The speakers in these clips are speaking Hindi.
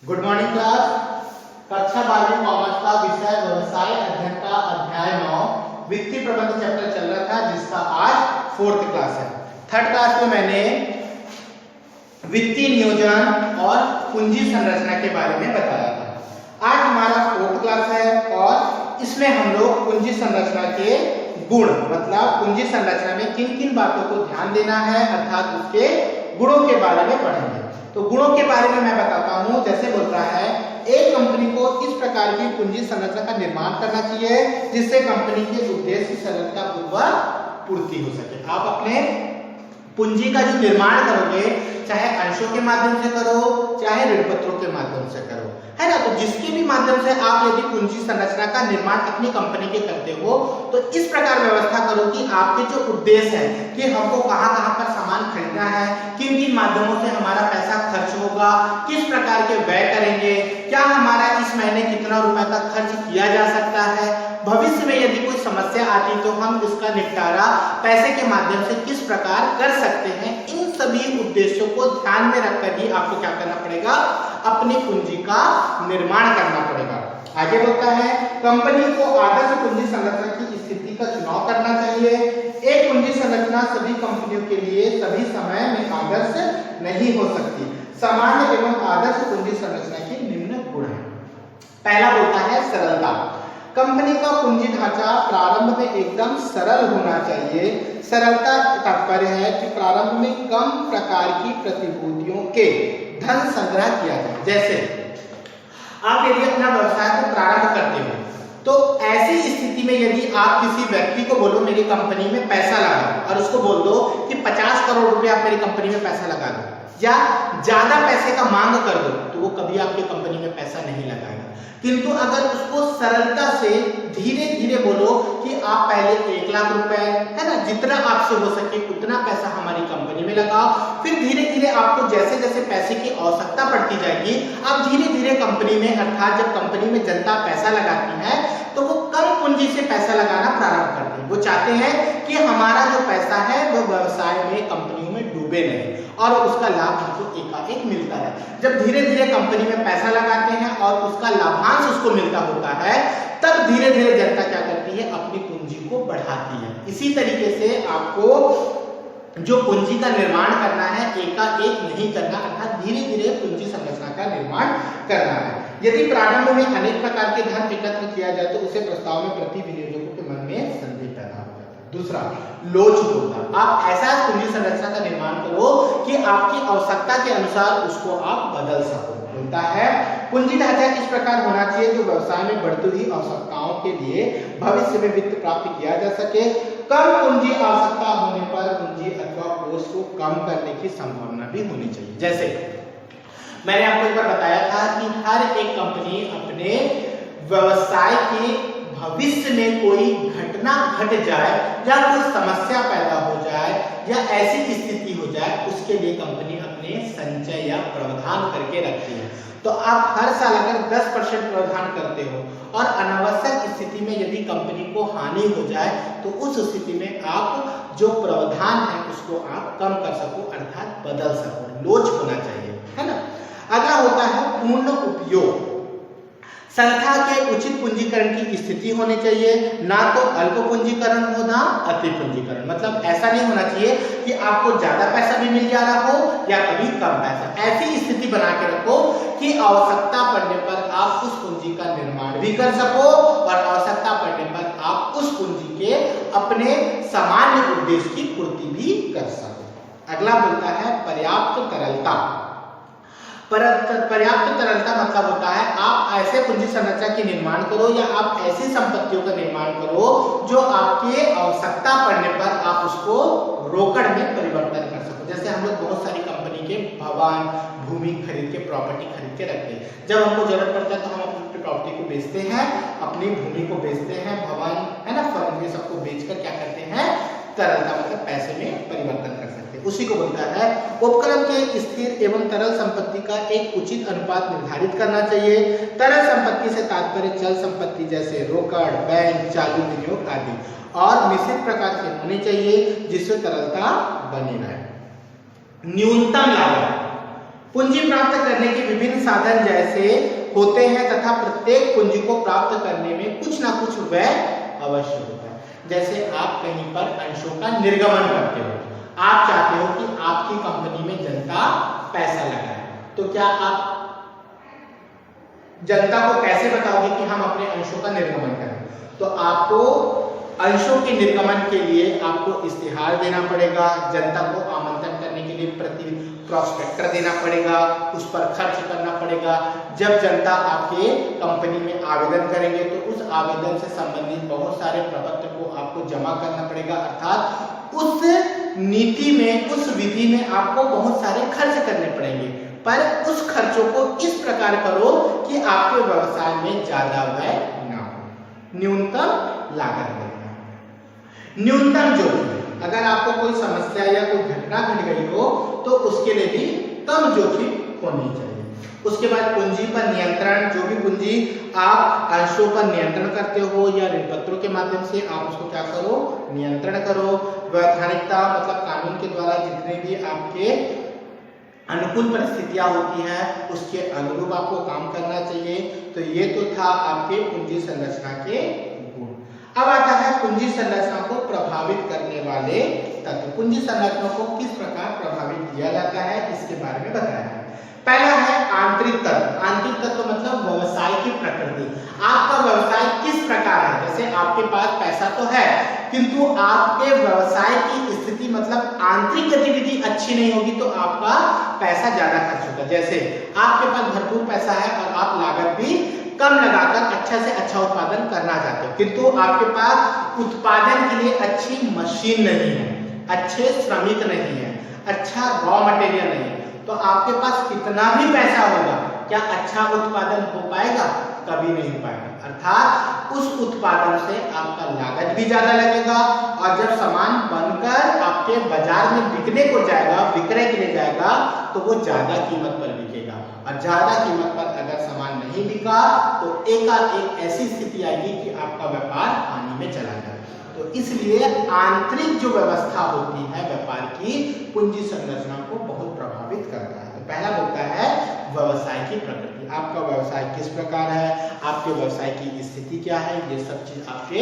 Good morning class. कक्षा 12वीं कॉमर्स का विषय व्यवसाय अध्ययन का अध्याय 9 वित्तीय प्रबंध चैप्टर चल रहा था, जिसका आज 4th क्लास है। 3rd क्लास में मैंने वित्तीय नियोजन और पूंजी संरचना के बारे में बताया था। आज हमारा 4th क्लास है और इसमें हम लोग पूंजी संरचना के गुण, मतलब पूंजी संरचना में किन किन बातों को ध्यान देना है, अर्थात उसके गुणों के बारे में पढ़ेंगे। तो गुणों के बारे में मैं बताता हूं। जैसे बोलता है, एक कंपनी को इस प्रकार की पूंजी संरचना का निर्माण करना चाहिए जिससे कंपनी के उद्देश्य की सरलतापूर्वक पूर्ति हो सके। आप अपने पूंजी का जो निर्माण करोगे, चाहे अंशों के माध्यम से करो, चाहे ऋण पत्रों के माध्यम से करो, है ना। तो जिसके भी माध्यम से आप यदि पूंजी संरचना का निर्माण अपनी कंपनी के करते हो, तो इस प्रकार व्यवस्था करो कि आपके जो उद्देश्य है कि हमको कहां-कहां पर सामान खरीदना है, किन-किन माध्यमों से हमारा पैसा खर्च होगा, किस प्रकार के व्यय करेंगे, क्या हमारा इस महीने कितना रुपए का खर्च किया जा सकता है, भविष्य में यदि कोई समस्या आती तो हम इसका निपटारा पैसे के माध्यम से किस प्रकार कर सकते हैं। इन सभी उद्देश्यों को ध्यान में रखकर ही आपको क्या करना पड़ेगा, अपनी पूंजी का निर्माण करना पड़ेगा। आगे बोलता है, कंपनी को आदर्श पूंजी संरचना की स्थिति का चुनाव करना चाहिए। एक पूंजी संरचना सभी कंपनियों के लिए सभी समय में आदर्श नहीं हो सकती। सामान्य एवं आदर्श पूंजी संरचना के निम्न गुण हैं। पहला बोलता है सरलता। कंपनी का पूंजी ढांचा प्रारंभ में एकदम सरल होना चाहिए। सरलता तात्पर्य है कि प्रारंभ में कम प्रकार की प्रतिभूतियों के धन संग्रह किया जाए। जैसे आप यदि अपना व्यवसाय को प्रारंभ करते हो, तो ऐसी स्थिति में यदि आप किसी व्यक्ति को बोलो मेरी कंपनी में पैसा लगाओ, और उसको बोल दो कि 50 करोड़ रुपए आप मेरी कंपनी में पैसा लगा दो, या ज्यादा पैसे का मांग कर दो, तो वो कभी आपकी कंपनी में पैसा नहीं लगाएगा। किंतु अगर उसको सरलता से धीरे धीरे बोलो कि आप पहले 1 लाख रुपए, है ना, जितना आपसे हो सके उतना पैसा हमारी कंपनी में लगाओ, फिर धीरे धीरे आपको जैसे जैसे पैसे की आवश्यकता पड़ती जाएगी, आप धीरे धीरे कंपनी में, अर्थात जब कंपनी में जनता पैसा लगाती है तो वो कम पूंजी से पैसा लगाना प्रारंभ करते हैं। वो चाहते हैं कि हमारा जो पैसा है वो व्यवसाय में, कंपनियों में डूबे नहीं और उसका लाभ हमको एकाएक मिलता है। जब धीरे धीरे कंपनी में पैसा लगाते हैं और उसका लाभांश उसको मिलता होता है, तब धीरे धीरे जनता क्या करती है, अपनी पूंजी को बढ़ाती है। इसी तरीके से आपको जो पूंजी का निर्माण करना है, एकाएक नहीं करना, अर्थात धीरे धीरे पूंजी संरचना का निर्माण करना है। यदि प्रारंभ में अनेक प्रकार के धन एकत्र किया जाए तो उसे प्रस्ताव में प्रति विनियोजकों के मन में संदेह पैदा हो जाता है। दूसरा, लोचदारता। आप ऐसा पूंजी संरचना का निर्माण करो कि आपकी आवश्यकता के अनुसार उसको आप बदल सको। बोलता है, पूंजी ढांचा इस प्रकार होना चाहिए जो व्यवसाय में बढ़ती हुई आवश्यकताओं के लिए भविष्य में वित्त प्राप्त किया जा सके। कम पूंजी आवश्यकता होने पर पूंजी अथवा कोष को कम करने की संभावना भी होनी चाहिए। जैसे मैंने आपको एक बार बताया था कि हर एक कंपनी अपने व्यवसाय के भविष्य में कोई घटना घट जाए या कोई समस्या पैदा हो जाए या ऐसी स्थिति हो जाए, उसके लिए कंपनी अपने संचय या प्रावधान करके रखती है। तो आप हर साल अगर 10% प्रावधान करते हो और अनावश्यक स्थिति में यदि कंपनी को हानि हो जाए, तो उस स्थिति में आप जो प्रावधान है उसको आप कम कर सको, अर्थात बदल सको। लोच होना चाहिए, है ना। अगला होता है पूर्ण उपयोग। संस्था के उचित पूंजीकरण की स्थिति होनी चाहिए, ना तो अल्प पूंजीकरण हो ना अति पूंजीकरण। मतलब ऐसा नहीं होना चाहिए कि आपको ज्यादा पैसा भी मिल जा रहा हो या कभी कम पैसा। ऐसी स्थिति बना के रखो कि आवश्यकता पड़ने पर आप उस पूंजी का निर्माण भी कर सको और आवश्यकता पड़ने पर आप उस पूंजी के अपने सामान्य उद्देश्य की पूर्ति भी कर सको। अगला बोलता है पर्याप्त तरलता। पर्याप्त तरलता मतलब होता है आप ऐसे पूंजी संरचना के निर्माण करो या आप ऐसी संपत्तियों का निर्माण करो जो आपके आवश्यकता पड़ने पर आप उसको रोकड़ में परिवर्तन कर सको। जैसे हम लोग बहुत सारी कंपनी के भवन, भूमि खरीद के, प्रॉपर्टी खरीद के रखते हैं। जब हमको जरूरत पड़ता है तो हम अपनी प्रॉपर्टी को बेचते हैं, अपनी भूमि को बेचते हैं, भवन, है ना, फर्म, ये सबको बेचकर क्या करते हैं, तरलता मतलब पैसे में परिवर्तन कर सकते हैं। उसी को बोलता है उपक्रम के स्थिर एवं तरल संपत्ति का एक उचित अनुपात निर्धारित करना चाहिए। तरल संपत्ति से तात्पर्य चल संपत्ति जैसे रोकड़, बैंक, चालू विनियोग आदि, और मिश्रित प्रकार के होने चाहिए जिससे तरलता बनी रहे। न्यूनतम लागत। पूंजी प्राप्त करने के विभिन्न साधन जैसे होते हैं तथा प्रत्येक पूंजी को प्राप्त करने में कुछ ना कुछ व्यय अवश्य होता है। जैसे आप कहीं पर अंशों का निर्गमन करते हो, आप चाहते हो कि आपकी कंपनी में जनता पैसा लगाए, तो क्या आप जनता को कैसे बताओगे कि हम अपने अंशों का निर्गमन करें? तो आपको अंशों के निर्गमन के लिए आपको इस्तिहार देना पड़ेगा, जनता को आमंत्रण करने के लिए प्रति प्रॉस्पेक्टर देना पड़ेगा, उस पर खर्च करना पड़ेगा। जब जनता आपके कंपनी में आवेदन करेंगे तो उस आवेदन से संबंधित बहुत सारे प्रपत्र को आपको जमा करना पड़ेगा, अर्थात उस नीति में, उस विधि में आपको बहुत सारे खर्च करने पड़ेंगे, पर उस खर्चों को इस प्रकार करो कि आपके व्यवसाय में ज्यादा व्यय ना हो, न्यूनतम लागत में। न्यूनतम जोखिम, अगर आपको कोई समस्या या कोई घटना घट गई हो तो उसके लिए भी कम जोखिम होनी चाहिए। उसके बाद पूंजी पर नियंत्रण, जो भी पूंजी आप अंशों पर नियंत्रण करते हो या ऋण पत्रों के माध्यम से आप उसको क्या करो, नियंत्रण करो। वैधानिकता मतलब कानून के द्वारा जितने भी आपके अनुकूल परिस्थितियां होती हैं उसके अनुरूप आपको काम करना चाहिए। तो ये तो था आपके पूंजी संरचना के गुण। अब आता है पूंजी संरचना को प्रभावित करने वाले तत्व। पूंजी संरचना को किस प्रकार प्रभावित किया जाता है इसके बारे में बताया है। पहला है आंतरिक तत्व। आंतरिक तत्व मतलब व्यवसाय की प्रकृति, आपका व्यवसाय किस प्रकार है। जैसे आपके पास पैसा तो है किंतु आपके व्यवसाय की स्थिति मतलब आंतरिक गतिविधि अच्छी नहीं होगी तो आपका पैसा ज्यादा खर्च होगा। जैसे आपके पास भरपूर पैसा है और आप लागत भी कम लगाकर अच्छा से अच्छा उत्पादन करना चाहते हो, किंतु आपके पास उत्पादन के लिए अच्छी मशीन नहीं है, अच्छे श्रमिक नहीं है, अच्छा रॉ मटेरियल नहीं है, तो आपके पास कितना भी पैसा होगा क्या अच्छा उत्पादन हो पाएगा? कभी नहीं हो पाएगा। अर्थात उस उत्पादन से आपका लागत भी ज्यादा लगेगा और जब सामान बनकर आपके बाजार में बिकने को जाएगा, विक्रय के लिए जाएगा, तो वो ज्यादा कीमत पर बिकेगा और ज्यादा कीमत पर अगर सामान नहीं बिका तो एक ऐसी स्थिति आएगी कि आपका व्यापार पानी में चला जाए। तो इसलिए आंतरिक जो व्यवस्था होती है व्यापार की, पूंजी संरचना को बहुत प्रभावित करता है। तो पहला बोलता है व्यवसाय की प्रकृति, आपका व्यवसाय किस प्रकार है, आपके व्यवसाय की स्थिति क्या है, ये सब चीज आपके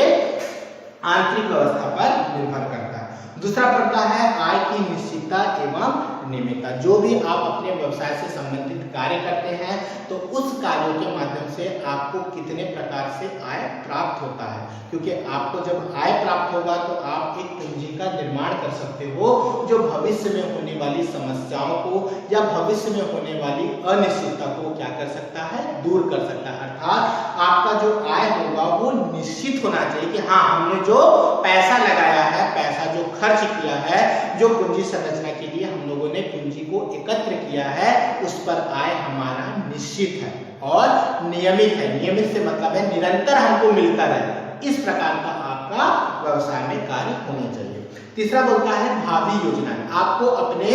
आंतरिक व्यवस्था पर निर्भर करता है। दूसरा पड़ता है आय की निश्चितता एवं नियमितता। जो भी आप अपने व्यवसाय से संबंधित कार्य करते हैं तो उस कार्यों के माध्यम से आपको कितने प्रकार से आय प्राप्त होता है, क्योंकि आपको जब आय प्राप्त होगा तो आप एक पूंजी का निर्माण कर सकते हो जो भविष्य में होने वाली समस्याओं को या भविष्य में होने वाली अनिश्चितता को क्या कर सकता है, दूर कर सकता है। अर्थात आपका जो आय होगा वो निश्चित होना चाहिए कि हाँ, हमने जो पैसा लगाया है, पैसा जो खर्च किया है, जो पूंजी संरचना के लिए हम लोगों ने पूंजी को एकत्र किया है, उस पर आय हमारा निश्चित है और नियमित है। नियमित से मतलब है निरंतर हमको मिलता रहे। इस प्रकार का आपका व्यवसाय में कार्य होना चाहिए। तीसरा बोलता है भावी योजनाएं। आपको अपने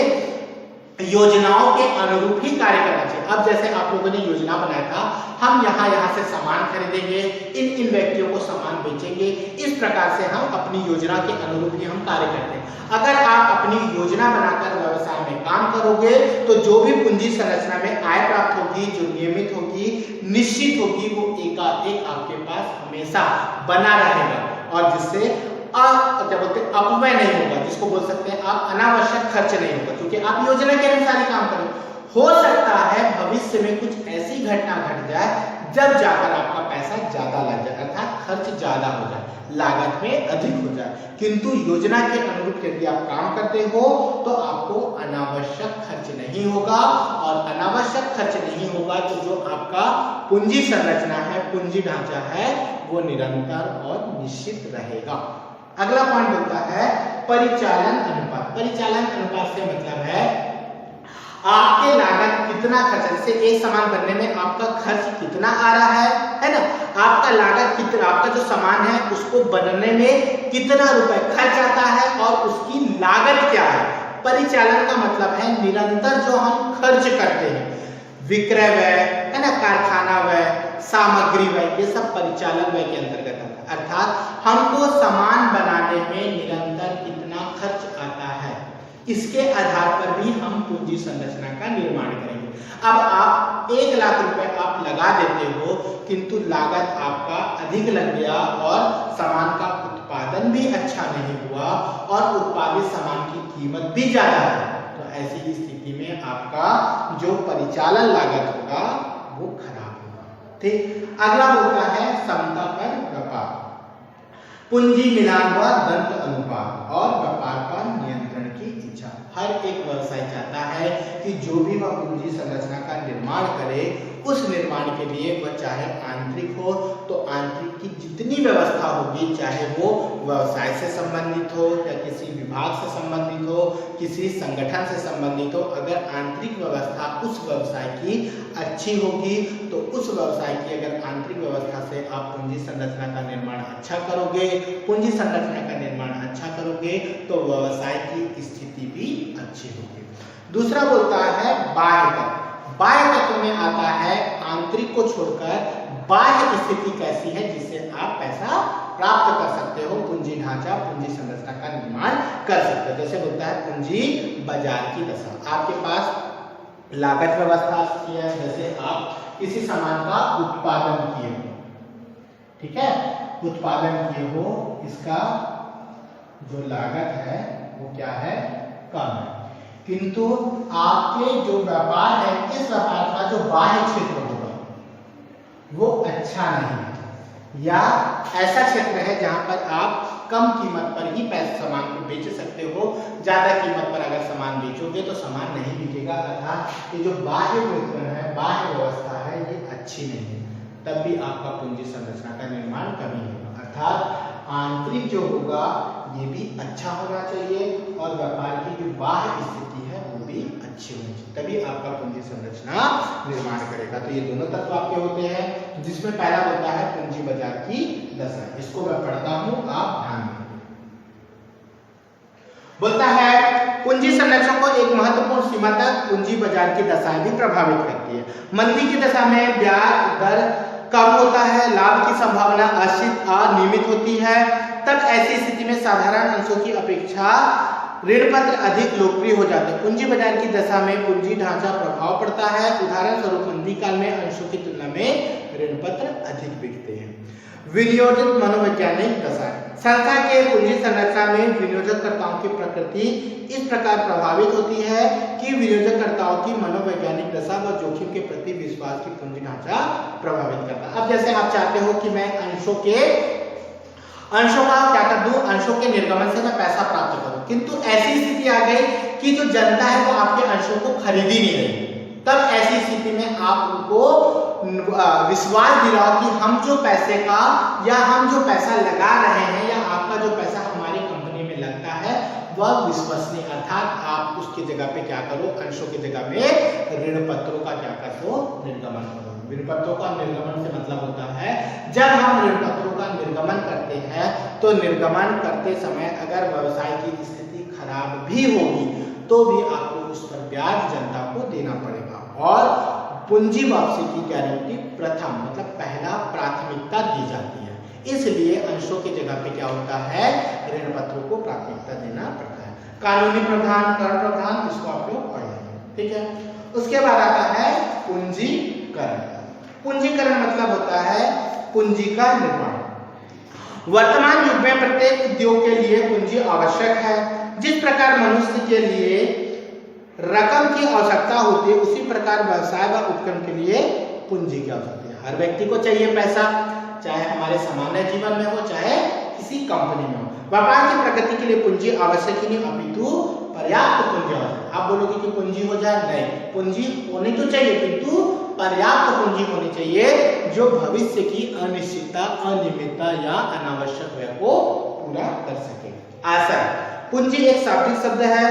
योजनाओं के अनुरूप ही कार्य करना चाहिए। अब जैसे आप लोगों ने योजना बनाया था, हम यहाँ से सामान खरीदेंगे, इन व्यक्तियों को सामान बेचेंगे, इस प्रकार से हम अपनी योजना के अनुरूप ही हम कार्य करते हैं। अगर आप अपनी योजना बनाकर व्यवसाय में काम करोगे तो जो भी पूंजी संरचना में आय प्राप्त होगी, जो नियमित होगी, निश्चित होगी, वो एकाएक आपके पास हमेशा बना रहेगा और जिससे क्या बोलते हैं अपव्यय नहीं होगा, जिसको बोल सकते हैं आप अनावश्यक खर्च नहीं होगा, क्योंकि आप योजना के अनुसार ही काम करें। हो सकता है भविष्य में कुछ ऐसी घटना घट जाए जब जाकर आपका पैसा ज्यादा लग जाए, अर्थात खर्च ज्यादा हो जाए, लागत में अधिक हो जाए, किंतु योजना के अनुरूप यदि आप काम करते हो तो आपको अनावश्यक खर्च नहीं होगा और अनावश्यक खर्च नहीं होगा तो जो आपका पूंजी संरचना है, पूंजी ढांचा है, वो निरंतर और निश्चित रहेगा। अगला पॉइंट होता है परिचालन अनुपात। परिचालन अनुपात से मतलब है आपके लागत कितना खर्च, जैसे एक सामान बनने में आपका खर्च कितना आ रहा है ना, आपका लागत कितना, आपका जो सामान है उसको बनने में कितना रुपए खर्च आता है और उसकी लागत क्या है। परिचालन का मतलब है निरंतर जो हम खर्च करते हैं, विक्रय व्यय है ना, कारखाना व्यय, सामग्री व्यय, ये सब परिचालन व्यय के अंतर्गत आता है। अर्थात हमको सामान बनाने में निरंतर कितना खर्च आता है, इसके आधार पर भी हम पूंजी संरचना का निर्माण करेंगे। अब आप 1 लाख रुपए आप लगा देते हो, किंतु लागत आपका अधिक लग गया और सामान का उत्पादन भी अच्छा नहीं हुआ और उत्पादित सामान की कीमत भी ज्यादा है, तो ऐसी स्थिति में आपका जो परिचालन लागत होगा वो खराब होगा। ठीक, अगला होता है समता पर व्यापार, पूंजी मिलान व दंत अनुपात और व्यापार पर नियंत्रण की इच्छा। हर एक व्यवसाय चाहता है कि जो भी वह पूंजी संरचना का निर्माण करे, उस निर्माण के लिए वह चाहे आंतरिक हो तो आंतरिक की जितनी व्यवस्था होगी, चाहे वो व्यवसाय से संबंधित हो या किसी विभाग से संबंधित हो, किसी संगठन से संबंधित हो, अगर आंतरिक व्यवस्था उस व्यवसाय की अच्छी होगी तो उस व्यवसाय की अगर आंतरिक व्यवस्था से आप पूंजी संरचना का निर्माण अच्छा करोगे, पूंजी संरचना का निर्माण अच्छा करोगे तो व्यवसाय की स्थिति भी अच्छी होगी। दूसरा बोलता है बाह्य तत्व। बाह्य तत्व में आता है आंतरिक को छोड़कर बाह्य स्थिति कैसी है जिससे आप पैसा प्राप्त कर सकते हो, पूंजी ढांचा, पूंजी संरचना का निर्माण कर सकते हो। जैसे बोलता है पूंजी बाजार की दशा, आपके पास लागत व्यवस्था अच्छी है, जैसे आप किसी सामान का उत्पादन किए हो, ठीक है, उत्पादन किए हो, इसका जो लागत है वो क्या है, कम है, किंतु आपके जो व्यापार है, इस व्यापार का जो बाह्य क्षेत्र होगा वो अच्छा नहीं है, या ऐसा क्षेत्र है जहां पर आप कम कीमत पर ही पैसे सामान को बेच सकते हो, ज्यादा कीमत पर अगर सामान बेचोगे तो सामान नहीं बिकेगा, अर्थात ये जो बाह्य वितरण है, बाह्य व्यवस्था है, ये अच्छी नहीं है, तब भी आपका पूंजी संरचना का निर्माण कमी होगा। अर्थात आंतरिक जो होगा ये भी अच्छा होना चाहिए और व्यापार की जो बाह्य स्थिति है वो भी अच्छी होनी चाहिए, तभी आपका पूंजी संरचना निर्माण करेगा। तो ये दोनों तत्व आपके होते हैं, जिसमें पहला होता है पूंजी बाजार की दशा। इसको मैं पढ़ता हूं, आप ध्यान दें। बोलता है पूंजी संरचना को एक महत्वपूर्ण सीमा तक पूंजी बाजार की दशा भी प्रभावित करती है। मंदी की दशा में ब्याज दर कम होता है, लाभ की संभावना अनियमित होती है, तब ऐसी स्थिति में साधारण अंशों की अपेक्षा ऋण पत्र अधिक लोकप्रिय हो जाते हैं। पूंजी बाजार की दशा में पूंजी ढांचा प्रभाव पड़ता है, उदाहरण स्वरूप मंदी काल में अंशों की तुलना में ऋण पत्र अधिक बिकते हैं। विनियोजित मनोवैज्ञानिक दशा, संस्था के पूंजी संरचना में विनियोजकर्ताओं की प्रकृति इस प्रकार प्रभावित होती है कि विनियोजकर्ताओं की मनोवैज्ञानिक दशा व जोखिम के प्रति विश्वास की पूंजी ढांचा प्रभावित करता है। अब जैसे आप चाहते हो कि मैं अंशों का क्या कर दूं, अंशों के निर्गमन से मैं पैसा प्राप्त करूं, किंतु ऐसी स्थिति आ गई कि जो जनता है वो आपके अंशों को खरीद ही नहीं रही, तब ऐसी स्थिति में आप उनको विश्वास दिलाओ कि हम जो पैसे का या हम जो पैसा लगा रहे हैं या आपका जो पैसा हमारी कंपनी में लगता है वह विश्वसनीय, अर्थात आप उसकी जगह पे क्या करो, अंशों की जगह में ऋण पत्रों का क्या कर दो, निर्गमन करो। ऋण पत्रों का निर्गमन से मतलब होता है जब हम ऋण पत्रों का निर्गमन करते हैं तो निर्गमन करते समय अगर व्यवसाय की स्थिति खराब भी होगी तो भी आपको उस पर ब्याज जनता को देना पड़ेगा और पूंजी वापसी की गारंटी प्रथम मतलब पहला प्राथमिकता दी जाती है, इसलिए अंशों की जगह पे क्या होता है, ऋण पत्रों को प्राथमिकता देना पड़ता है। कानूनी प्रावधान, कर प्रावधान, इसको आप लोग पढ़ेंगे, ठीक है। उसके बाद आता है पूंजीकरण। पूंजीकरण मतलब होता है पूंजी का निर्माण। वर्तमान युग में प्रत्येक उद्योग के लिए पूंजी आवश्यक है। जिस प्रकार मनुष्य के लिए रकम की आवश्यकता होती है उसी प्रकार व्यवसाय व उपक्रम के लिए पूंजी की आवश्यकता है। हर व्यक्ति को चाहिए पैसा, चाहे हमारे सामान्य जीवन में हो चाहे किसी कंपनी में हो। व्यापार की प्रगति के लिए पूंजी आवश्यक ही नहीं अपितु पर्याप्त पूंजी आवश्यक। आप बोलोगे कि पूंजी हो जाए, नहीं, पूंजी होनी तो चाहिए किंतु पर्याप्त पूंजी होनी चाहिए जो भविष्य की अनिश्चितता, अनियमितता या अनावश्यक व्यय को पूरा कर सके। आशय, पूंजी एक शाब्दिक शब्द है,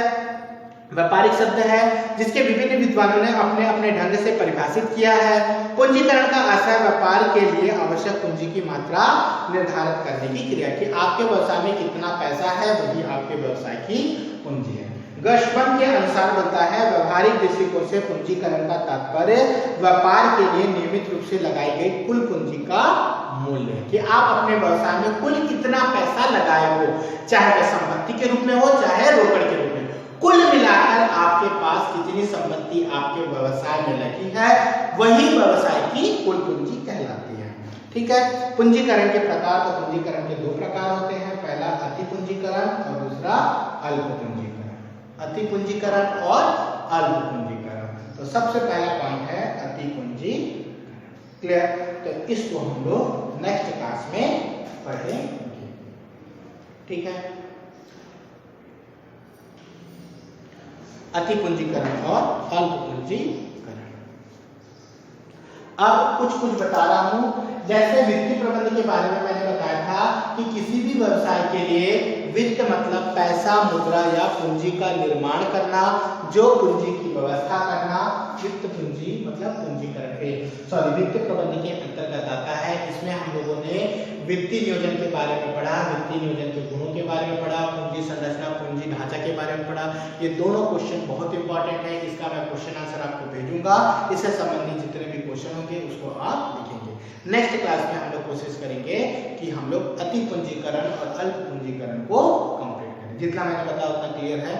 व्यापारिक शब्द है जिसके विभिन्न विद्वानों ने अपने अपने ढंग से परिभाषित किया है। पूंजीकरण का आशय व्यापार के लिए आवश्यक पूंजी की मात्रा निर्धारित करने की क्रिया की। आपके व्यवसाय में कितना पैसा है वही आपके व्यवसाय की पूंजी है। गशबन के अनुसार बोलता है व्यवहारिक दृष्टिकोण से पूंजीकरण का तात्पर्य व्यापार के लिए नियमित रूप से लगाई गई कुल पूंजी का मूल्य है कि आप अपने व्यवसाय में कुल कितना पैसा लगाए हो, चाहे वह संपत्ति के रूप में हो चाहे रोकड़ के रूप में, कुल मिलाकर आपके पास पास कितनी संपत्ति आपके व्यवसाय में लगी है वही व्यवसाय की कुल पूंजी कहलाती है। ठीक है। पूंजीकरण के प्रकार, तो पूंजीकरण के दो प्रकार होते हैं, पहला अति पूंजीकरण और दूसरा अल्प पूंजीकरण। अति पूंजीकरण और अल्प पूंजीकरण। तो सबसे पहला पॉइंट है अति पूंजीकरण। क्लियर? तो इसको हम लोग नेक्स्ट क्लास में पढ़ेंगे। ठीक है। अति पूंजीकरण और अल्प पूंजीकरण। अब कुछ बता रहा हूं, जैसे वित्तीय प्रबंध के बारे में मैंने बताया था कि किसी भी व्यवसाय के लिए वित्त मतलब पैसा, मुद्रा या पूंजी का निर्माण करना, जो पूंजी की व्यवस्था करना। वित्त पूंजी मतलब पूंजीकरण के वित्तीय प्रबंध के अंतर्गत आता है। इसमें हम लोगों ने वित्तीय नियोजन के बारे में पढ़ा, वित्तीय नियोजन के गुणों के बारे में पढ़ा, पूंजी संरचना, पूंजी ढांचा के बारे में पढ़ा। ये दोनों क्वेश्चन बहुत इंपॉर्टेंट है, इसका मैं क्वेश्चन आंसर आपको भेजूंगा। इससे संबंधित जितने भी क्वेश्चन होंगे उसको आप लिखेंगे। नेक्स्ट क्लास में हम लोग कोशिश करेंगे कि हम लोग अति पूंजीकरण और अल्प पूंजीकरण को कंप्लीट करें। जितना मैंने बताया उतना क्लियर है?